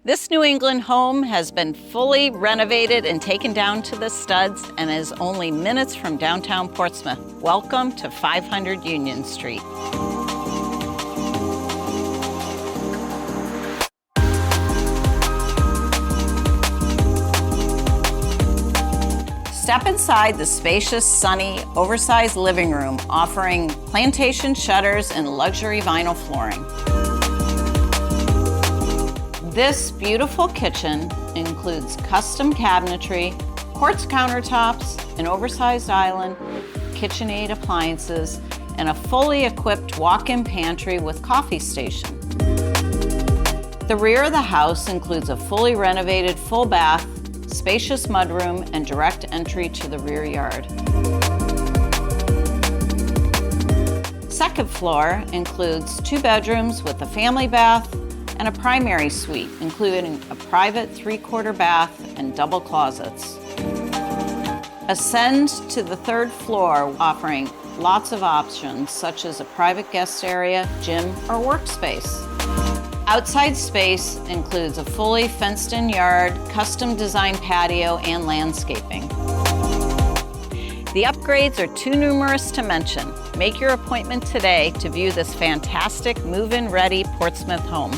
This New England home has been fully renovated and taken down to the studs and is only minutes from downtown Portsmouth. Welcome to 500 Union Street. Step inside the spacious, sunny, oversized living room offering plantation shutters and luxury vinyl flooring. This beautiful kitchen includes custom cabinetry, quartz countertops, an oversized island, KitchenAid appliances, and a fully equipped walk-in pantry with coffee station. The rear of the house includes a fully renovated full bath, spacious mudroom, and direct entry to the rear yard. Second floor includes 2 bedrooms with a family bath and a primary suite, including a private 3/4 bath and double closets. Ascend to the 3rd floor, offering lots of options such as a private guest area, gym, or workspace. Outside space includes a fully fenced-in yard, custom designed patio, and landscaping. The upgrades are too numerous to mention. Make your appointment today to view this fantastic move-in ready Portsmouth home.